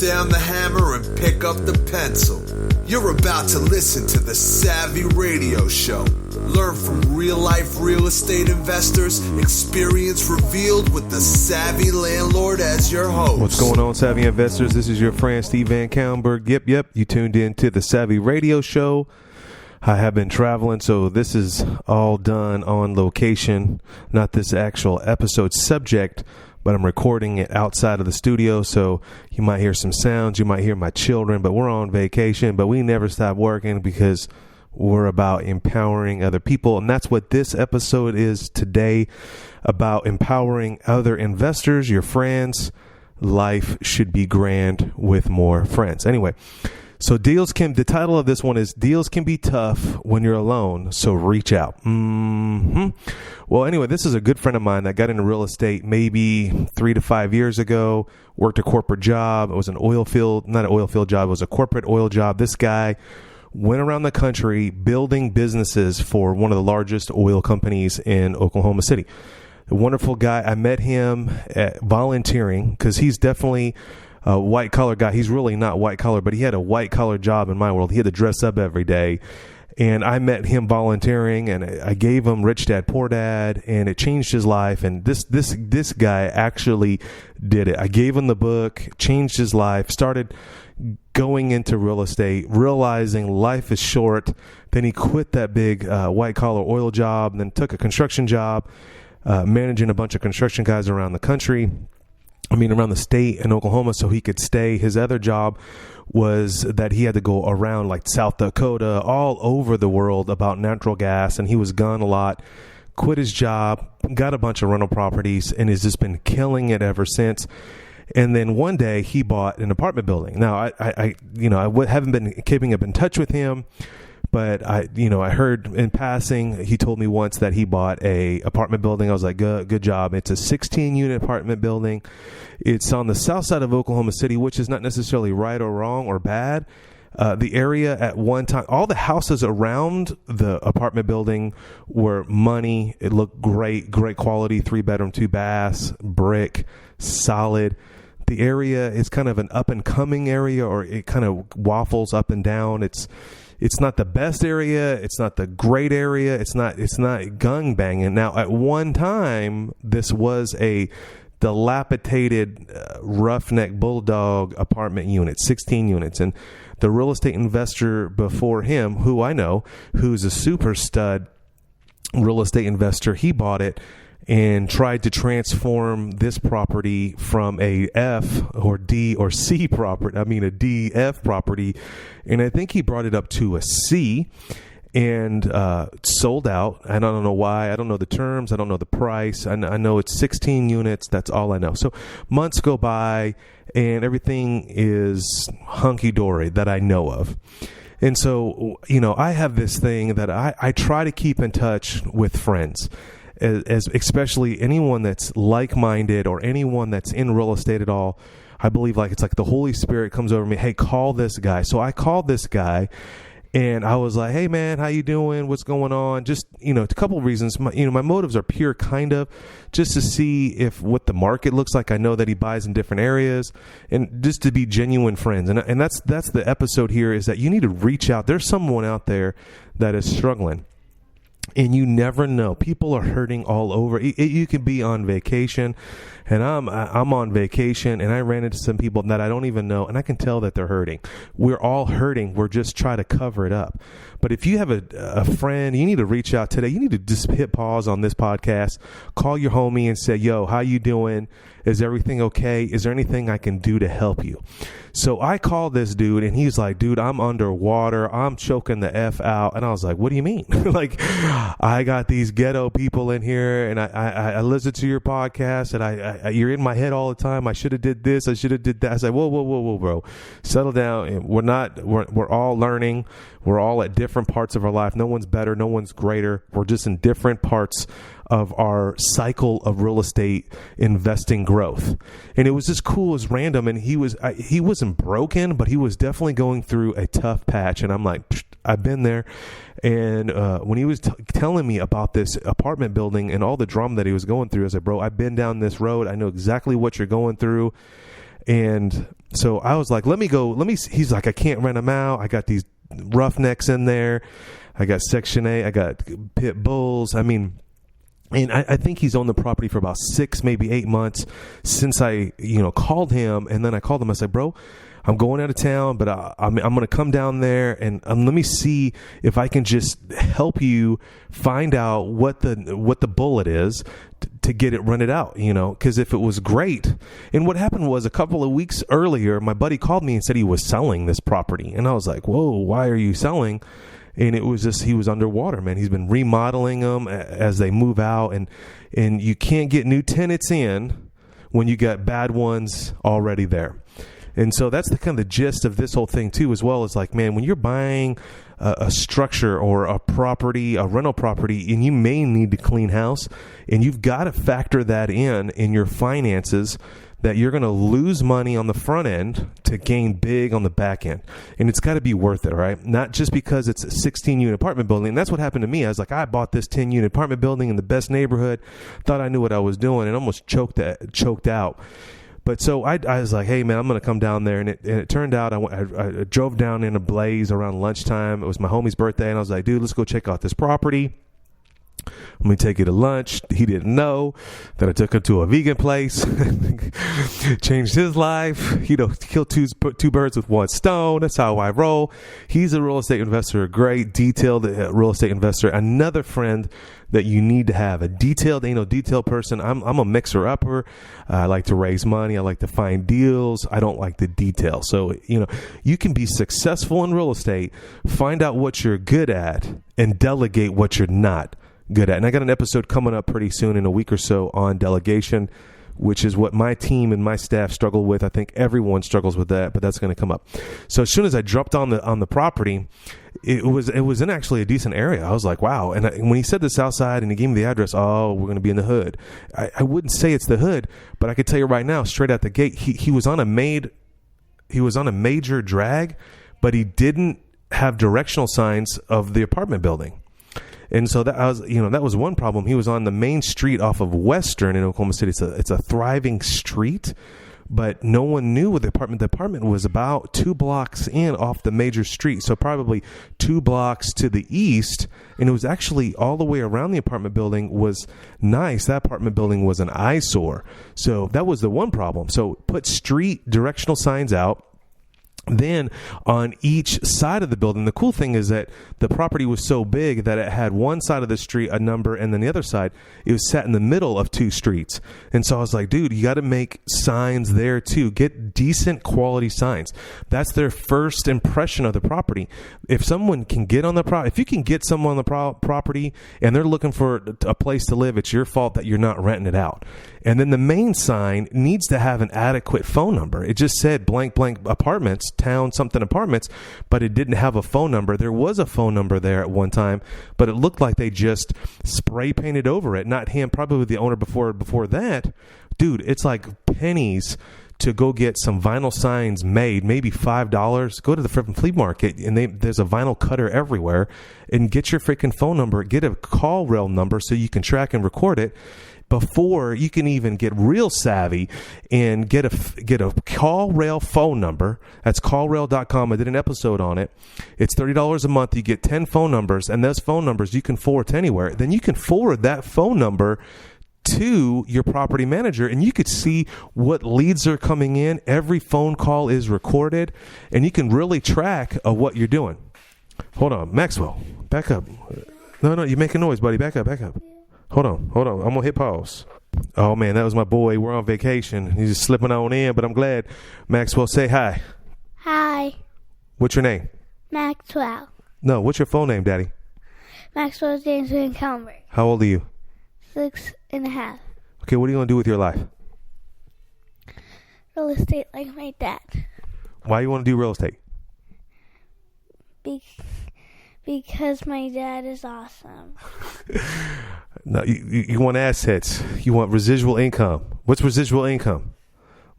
down the hammer and pick up the pencil. You're about to listen to the Savvy Radio Show. Learn from real-life real estate investors, experience revealed with the Savvy Landlord as your host. What's going on, Savvy Investors? This is your friend, Steve VanCauwenbergh. Yep, you tuned in to the Savvy Radio Show. I have been traveling, so this is all done on location, not this actual episode subject, but I'm recording it outside of the studio, so you might hear some sounds, you might hear my children, but we're on vacation, but we never stop working because we're about empowering other people, and that's what this episode is today, about empowering other investors, your friends. Life should be grand with more friends. Anyway, so the title of this one is Deals Can Be Tough When You're Alone, So Reach Out. Well, anyway, this is a good friend of mine that got into real estate maybe 3 to 5 years ago, worked a corporate job. It was not an oil field job, it was a corporate oil job. This guy went around the country building businesses for one of the largest oil companies in Oklahoma City. A wonderful guy. I met him at volunteering because he's definitely a white collar guy. He's really not white collar, but he had a white collar job in my world. He had to dress up every day. And I met him volunteering, and I gave him Rich Dad, Poor Dad, and it changed his life. And this guy actually did it. I gave him the book, changed his life, started going into real estate, realizing life is short. Then he quit that big white collar oil job, and then took a construction job, managing a bunch of construction guys around the state in Oklahoma, so he could stay. His other job was that he had to go around like South Dakota, all over the world about natural gas, and he was gone a lot. Quit his job, got a bunch of rental properties, and has just been killing it ever since. And then one day he bought an apartment building. Now I haven't been keeping up in touch with him, but I heard in passing, he told me once that he bought a apartment building. I was like, good job. It's a 16-unit apartment building. It's on the south side of Oklahoma City, which is not necessarily right or wrong or bad. The area at one time, all the houses around the apartment building were money. It looked great quality, 3-bedroom, 2 baths, brick, solid. The gang is kind of an up-and-coming area, or it kind of waffles up and down. It's not the best area. It's not the great area. It's not gung banging. Now, at one time, this was a dilapidated roughneck bulldog apartment unit, 16 units. And the real estate investor before him, who I know, who's a super stud real estate investor, he bought it and tried to transform this property from a F or D or C property. A DF property. And I think he brought it up to a C and sold out. I don't know why. I don't know the terms. I don't know the price. I know it's 16 units. That's all I know. So months go by and everything is hunky-dory that I know of. And so, I have this thing that I try to keep in touch with friends. As especially anyone that's like-minded or anyone that's in real estate at all. I believe it's like the Holy Spirit comes over me. Hey, call this guy. So I called this guy and I was like, hey man, how you doing? What's going on? Just, a couple of reasons. My motives are pure, kind of just to see what the market looks like. I know that he buys in different areas and just to be genuine friends. And that's the episode here, is that you need to reach out. There's someone out there that is struggling. And you never know. People are hurting all over. You could be on vacation, and I'm on vacation, and I ran into some people that I don't even know, and I can tell that they're hurting. We're all hurting. We're just trying to cover it up. But if you have a friend, you need to reach out today. You need to just hit pause on this podcast, call your homie and say, yo, how you doing? Is everything okay? Is there anything I can do to help you? So I called this dude, and he's like, dude, I'm underwater. I'm choking the F out. And I was like, what do you mean? I got these ghetto people in here, and I listen to your podcast, and you're in my head all the time. I should have did this. I should have did that. I was like, whoa, bro. Settle down. We're all learning. We're all at different parts of our life. No one's better. No one's greater. We're just in different parts of our cycle of real estate investing growth. And it was just cool. It was random. And he wasn't broken, but he was definitely going through a tough patch. And I'm like, I've been there. And when he was telling me about this apartment building and all the drama that he was going through, I was like, bro, I've been down this road. I know exactly what you're going through. And so I was like, he's like, I can't rent them out. I got these roughnecks in there. I got Section 8. I got pit bulls. I mean, and I think he's owned the property for about 6, maybe 8 months since I, called him. And then I called him. I said, bro, I'm going out of town, but I'm going to come down there and let me see if I can just help you find out what the bullet is to get it rented out, because if it was great. And what happened was a couple of weeks earlier, my buddy called me and said he was selling this property. And I was like, whoa, why are you selling? And it was just, he was underwater, man. He's been remodeling them as they move out. And you can't get new tenants in when you got bad ones already there. And so that's the kind of the gist of this whole thing too, as well as like, man, when you're buying a structure or a property, a rental property, and you may need to clean house, and you've got to factor that in your finances, that you're going to lose money on the front end to gain big on the back end. And it's got to be worth it, right? Not just because it's a 16-unit apartment building. And that's what happened to me. I was like, I bought this 10-unit apartment building in the best neighborhood, thought I knew what I was doing, and almost choked out. But so I was like, hey, man, I'm going to come down there. And it turned out I drove down in a blaze around lunchtime. It was my homie's birthday. And I was like, dude, let's go check out this property. Let me take you to lunch. He didn't know that I took him to a vegan place, changed his life, killed two birds with one stone. That's how I roll. He's a real estate investor, a great detailed real estate investor. Another friend that you need to have, a detailed person. I'm a mixer-upper. I like to raise money. I like to find deals. I don't like the detail. So, you can be successful in real estate, find out what you're good at, and delegate what you're not good at. And I got an episode coming up pretty soon in a week or so on delegation, which is what my team and my staff struggle with. I think everyone struggles with that, but that's going to come up. So as soon as I dropped on the property, it was in actually a decent area. I was like, wow. And when he said the south side and he gave me the address, we're going to be in the hood. I wouldn't say it's the hood, but I could tell you right now, straight out the gate, he was on a major drag, but he didn't have directional signs of the apartment building. And so that was one problem. He was on the main street off of Western in Oklahoma City. It's a thriving street, but no one knew what the apartment. The apartment was about 2 blocks in off the major street, so probably 2 blocks to the east. And it was actually all the way around the apartment building was nice. That apartment building was an eyesore. So that was the one problem. So put street directional signs out. Then on each side of the building, the cool thing is that the property was so big that it had one side of the street a number, and then the other side, it was sat in the middle of 2 streets. And so I was like, dude, you got to make signs there too. Get decent quality signs. That's their first impression of the property. If someone can get on the property, if you can get someone on the property and they're looking for a place to live, it's your fault that you're not renting it out. And then the main sign needs to have an adequate phone number. It just said blank, blank apartments, town something apartments, but it didn't have a phone number. There was a phone number there at one time, but it looked like they just spray painted over it. Not him, probably the owner before that. Dude, it's like pennies to go get some vinyl signs made, maybe $5. Go to the freaking flea market, and there's a vinyl cutter everywhere, and get your freaking phone number. Get a call rail number so you can track and record it. Before you can even get real savvy and get a call rail phone number. That's callrail.com. I did an episode on it. It's $30 a month. You get 10 phone numbers, and those phone numbers you can forward to anywhere. Then you can forward that phone number to your property manager, and you could see what leads are coming in. Every phone call is recorded, and you can really track of what you're doing. Hold on, Maxwell, back up. No, you're making noise, buddy. Back up. Hold on. I'm going to hit pause. Oh, man, that was my boy. We're on vacation. He's just slipping on in, but I'm glad. Maxwell, say hi. Hi. What's your name? Maxwell. No, what's your full name, Daddy? Maxwell James VanCauwenbergh. How old are you? 6.5. Okay, what are you going to do with your life? Real estate like my dad. Why do you want to do real estate? Because my dad is awesome. No, you want assets. You want residual income. What's residual income?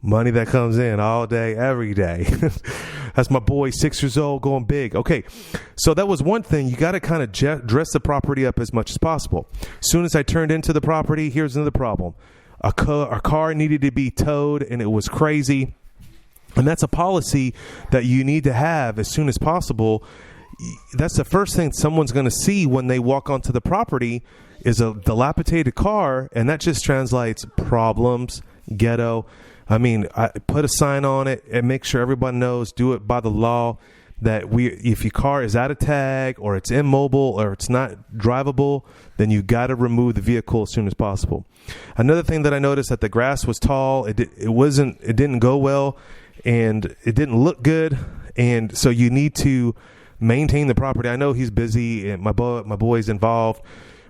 Money that comes in all day, every day. That's my boy, 6 years old, going big. Okay, so that was one thing. You got to kind of dress the property up as much as possible. As soon as I turned into the property, here's another problem. A car needed to be towed, and it was crazy. And that's a policy that you need to have as soon as possible. That's the first thing someone's going to see when they walk onto the property is a dilapidated car, and that just translates problems, ghetto. I mean, I put a sign on it and make sure everybody knows, do it by the law, that if your car is out of tag or it's immobile or it's not drivable, then you got to remove the vehicle as soon as possible. Another thing that I noticed, that the grass was tall. It didn't go well, and it didn't look good. And so you need to maintain the property. I know he's busy and my boy's involved,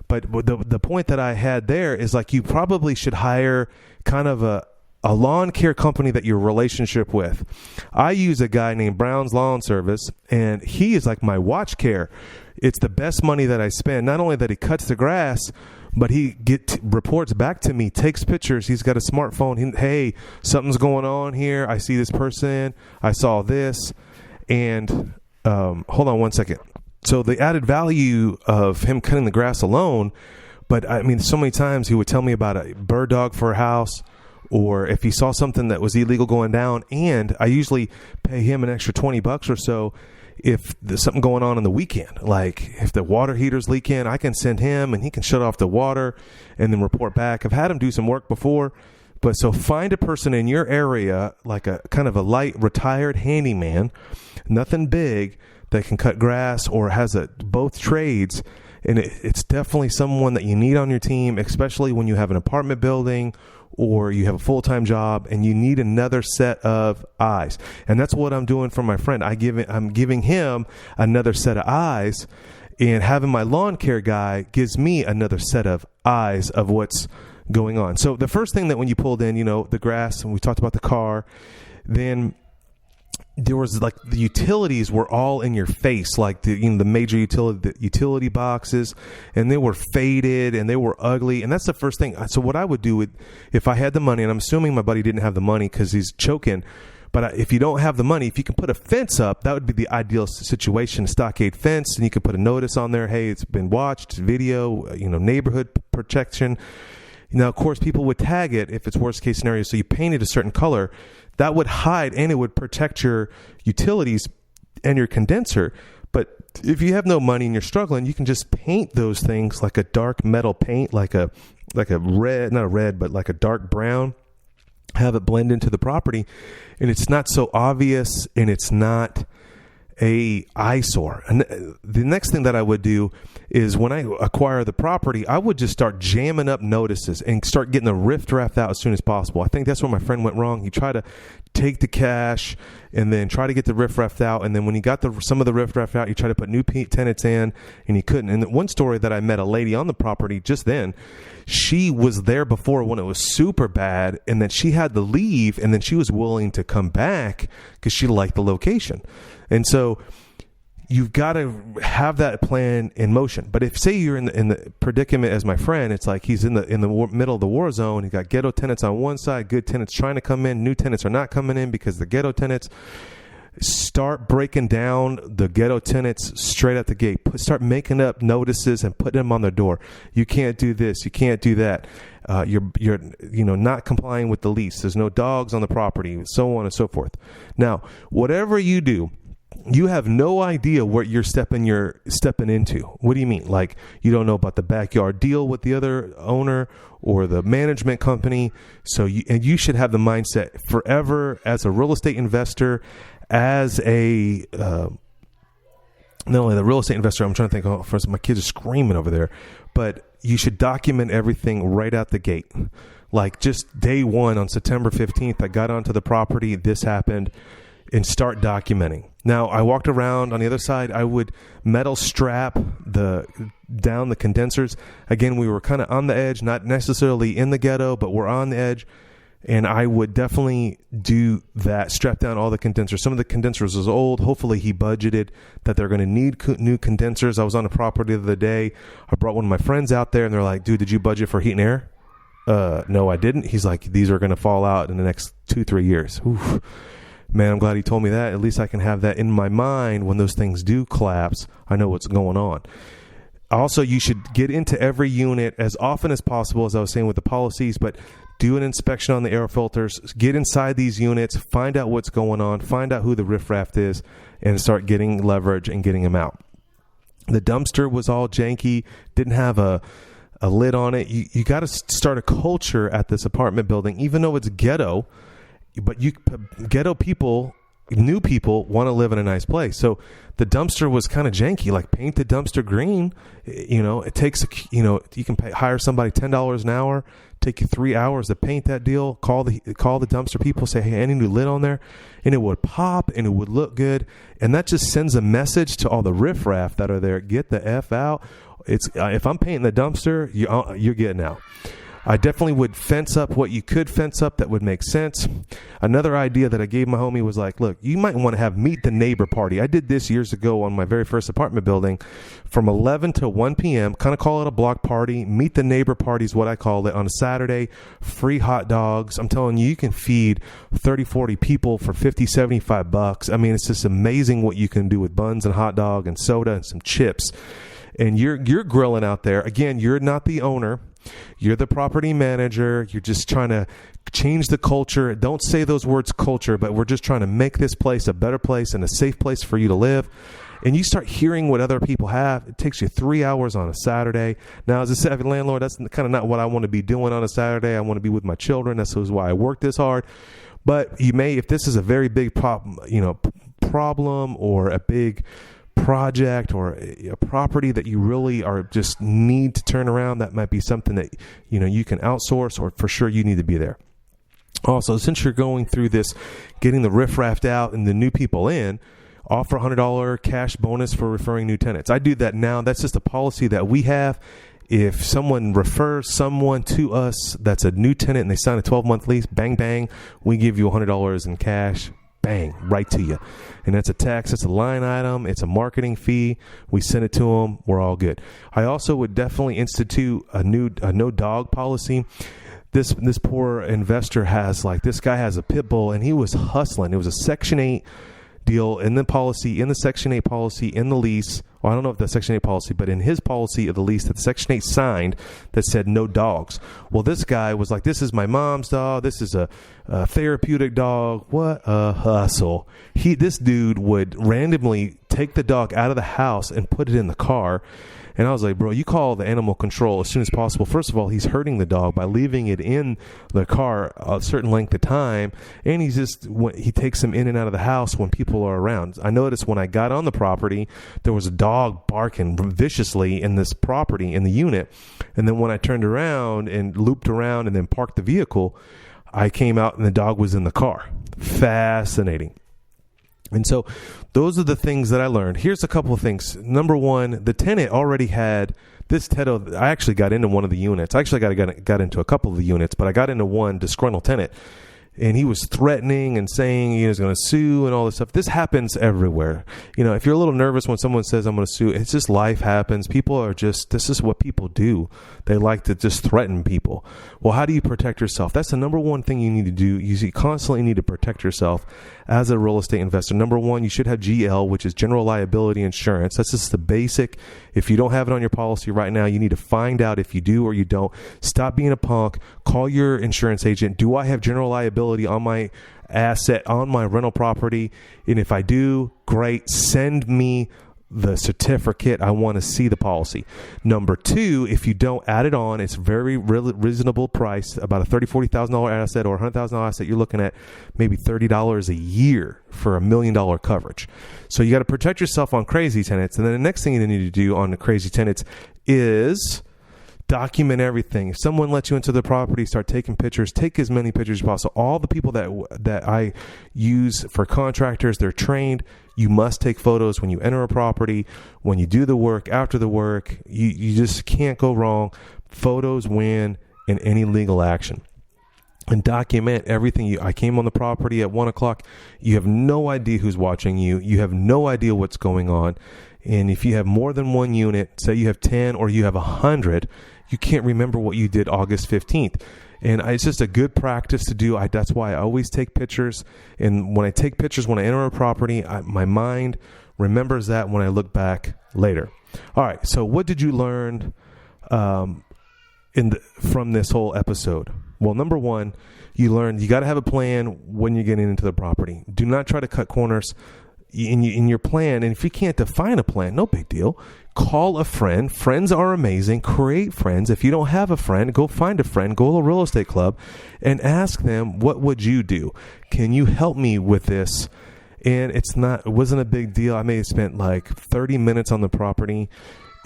but the point that I had there is, like, you probably should hire kind of a lawn care company that you're relationship with. I use a guy named Brown's Lawn Service, and he is like my watch care. It's the best money that I spend. Not only that he cuts the grass, but he reports back to me, takes pictures. He's got a smartphone. Hey, something's going on here. I see this person. I saw this. And hold on one second. So the added value of him cutting the grass alone, but I mean, so many times he would tell me about a bird dog for a house, or if he saw something that was illegal going down. And I usually pay him an extra $20 or so if there's something going on the weekend. Like if the water heater's leaking, I can send him and he can shut off the water and then report back. I've had him do some work before. But so find a person in your area, like a kind of a light retired handyman, nothing big, that can cut grass or has both trades. And it's definitely someone that you need on your team, especially when you have an apartment building or you have a full-time job and you need another set of eyes. And that's what I'm doing for my friend. I'm giving him another set of eyes, and having my lawn care guy gives me another set of eyes of what's going on. So the first thing that when you pulled in, the grass, and we talked about the car, then there was like the utilities were all in your face, like the major utility boxes, and they were faded and they were ugly. And that's the first thing. So what I would do if I had the money, and I'm assuming my buddy didn't have the money because he's choking, but if you don't have the money, if you can put a fence up, that would be the ideal situation, a stockade fence, and you could put a notice on there, hey, it's been watched, video, neighborhood protection. Now, of course, people would tag it if it's worst case scenario. So you paint it a certain color that would hide, and it would protect your utilities and your condenser. But if you have no money and you're struggling, you can just paint those things like a dark metal paint, like a red, not a red, but like a dark brown, have it blend into the property. And it's not so obvious, and it's not a eyesore. And the next thing that I would do is when I acquire the property, I would just start jamming up notices and start getting the riff-raff out as soon as possible. I think that's where my friend went wrong. He tried to take the cash and then try to get the riff-raff out. And then when he got some of the riff-raff out, he tried to put new tenants in, and he couldn't. And one story that I met a lady on the property just then, she was there before when it was super bad, and then she had to leave, and then she was willing to come back because she liked the location. And so you've got to have that plan in motion. But if, say, you're in the predicament as my friend, it's like he's in the middle of the war zone. He's got ghetto tenants on one side, good tenants trying to come in, new tenants are not coming in because the ghetto tenants. Start breaking down the ghetto tenants straight at the gate. Start making up notices and putting them on their door. You can't do this. You can't do that. You're not complying with the lease. There's no dogs on the property, so on and so forth. Now, whatever you do, you have no idea what you're stepping into. What do you mean? Like, you don't know about the backyard deal with the other owner or the management company. So you should have the mindset forever as a real estate investor, as a not only the real estate investor. I'm trying to think. First, my kids are screaming over there, but you should document everything right out the gate. Like just day one on September 15th, I got onto the property. This happened. And start documenting. Now, I walked around on the other side. I would metal strap down the condensers. Again, we were kind of on the edge, not necessarily in the ghetto, but we're on the edge. And I would definitely do that, strap down all the condensers. Some of the condensers was old. Hopefully he budgeted that they're going to need new condensers. I was on a property the other day. I brought one of my friends out there, and they're like, dude, did you budget for heat and air? No, I didn't. He's like, these are going to fall out in the next 2-3 years. Oof. Man, I'm glad he told me that. At least I can have that in my mind when those things do collapse. I know what's going on. Also, you should get into every unit as often as possible, as I was saying with the policies, but do an inspection on the air filters, get inside these units, find out what's going on, find out who the riffraff is, and start getting leverage and getting them out. The dumpster was all janky, didn't have a lid on it. You got to start a culture at this apartment building, even though it's ghetto, but ghetto people, new people want to live in a nice place. So the dumpster was kind of janky, like paint the dumpster green. It takes, you can hire somebody $10 an hour, take you 3 hours to paint that deal, call the dumpster people, say, hey, any new lid on there? And it would pop and it would look good. And that just sends a message to all the riffraff that are there, get the F out. If I'm painting the dumpster, you're getting out. I definitely would fence up what you could fence up that would make sense. Another idea that I gave my homie was like, look, you might want to have meet the neighbor party. I did this years ago on my very first apartment building from 11 to 1 p.m., kind of call it a block party. Meet the neighbor party is what I call it. On a Saturday, free hot dogs. I'm telling you, you can feed 30, 40 people for $50, $75. I mean, it's just amazing what you can do with buns and hot dog and soda and some chips. And you're grilling out there. Again, you're not the owner. You're the property manager. You're just trying to change the culture. Don't say those words culture, but we're just trying to make this place a better place and a safe place for you to live. And you start hearing what other people have. It takes you 3 hours on a Saturday. Now, as a savvy landlord, that's kind of not what I want to be doing on a Saturday. I want to be with my children. That's why I work this hard. But you may, if this is a very big problem or a big project or a property that you really are just need to turn around, that might be something that you can outsource, or for sure you need to be there. Also, since you're going through this, getting the riffraff out and the new people in, offer $100 cash bonus for referring new tenants. I do that now. That's just a policy that we have. If someone refers someone to us that's a new tenant and they sign a 12-month lease, bang, bang, we give you $100 in cash. Bang, right to you. And that's a tax, it's a line item, it's a marketing fee. We send it to them, we're all good. I also would definitely institute a no dog policy. This poor investor this guy has a pit bull and he was hustling. It was a Section 8 deal in the policy, in the Section 8 policy, in the lease. Well, I don't know if that's Section 8 policy, but in his policy of the lease that Section 8 signed that said no dogs. Well, this guy was like, this is my mom's dog. This is a therapeutic dog. What a hustle. This dude would randomly take the dog out of the house and put it in the car. And I was like, bro, you call the animal control as soon as possible. First of all, he's hurting the dog by leaving it in the car a certain length of time. And he takes him in and out of the house when people are around. I noticed when I got on the property, there was a dog barking viciously in this property, in the unit. And then when I turned around and looped around and then parked the vehicle, I came out and the dog was in the car. Fascinating. And so those are the things that I learned. Here's a couple of things. Number one, the tenant already had this tenant. I actually got into one of the units. I actually got into a couple of the units, but I got into one disgruntled tenant. And he was threatening and saying he was going to sue and all this stuff. This happens everywhere. If you're a little nervous when someone says I'm going to sue, it's just life happens. This is what people do. They like to just threaten people. Well, how do you protect yourself? That's the number one thing you need to do. You constantly need to protect yourself as a real estate investor. Number one, you should have GL, which is general liability insurance. That's just the basic. If you don't have it on your policy right now, you need to find out if you do or you don't. Stop being a punk. Call your insurance agent. Do I have general liability on my asset, on my rental property? And if I do, great. Send me the certificate. I want to see the policy. Number two, if you don't add it on, it's very reasonable price, about a $30,000, $40,000 asset or $100,000 asset. You're looking at maybe $30 a year for $1 million coverage. So you got to protect yourself on crazy tenants. And then the next thing you need to do on the crazy tenants is document everything. If someone lets you into the property, start taking pictures. Take as many pictures as possible. All the people that I use for contractors, they're trained. You must take photos when you enter a property, when you do the work, after the work. You just can't go wrong. Photos win in any legal action. And document everything. I came on the property at 1 o'clock. You have no idea who's watching you. You have no idea what's going on. And if you have more than one unit, say you have 10 or you have 100, you can't remember what you did August 15th. And it's just a good practice to do. That's why I always take pictures. And when I take pictures, when I enter a property, my mind remembers that when I look back later. All right. So what did you learn from this whole episode? Well, number one, you learn you got to have a plan when you're getting into the property. Do not try to cut corners in your plan. And if you can't define a plan, no big deal. Call a friend. Friends are amazing. Create friends. If you don't have a friend, go find a friend. Go to a real estate club and ask them, what would you do? Can you help me with this? And it wasn't a big deal. I may have spent like 30 minutes on the property.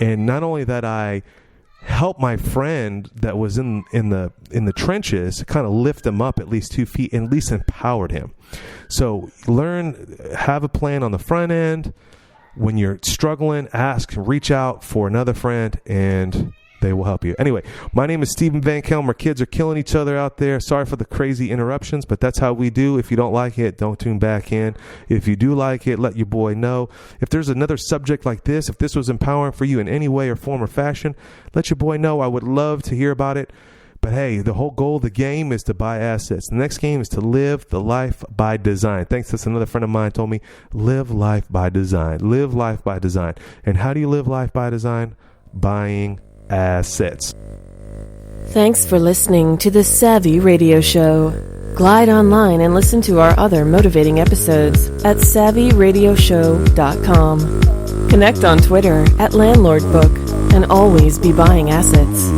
And not only that, I helped my friend that was in the trenches kind of lift him up at least 2 feet and at least empowered him. So have a plan on the front end. When you're struggling, reach out for another friend, and they will help you. Anyway, my name is Stephen VanCauwenbergh. Kids are killing each other out there. Sorry for the crazy interruptions, but that's how we do. If you don't like it, don't tune back in. If you do like it, let your boy know. If there's another subject like this, if this was empowering for you in any way or form or fashion, let your boy know. I would love to hear about it. But hey, the whole goal of the game is to buy assets. The next game is to live the life by design. Thanks. That's another friend of mine told me, live life by design. Live life by design. And how do you live life by design? Buying assets. Thanks for listening to the Savvy Radio Show. Glide online and listen to our other motivating episodes at savvyradioshow.com. Connect on Twitter at LandlordBook and always be buying assets.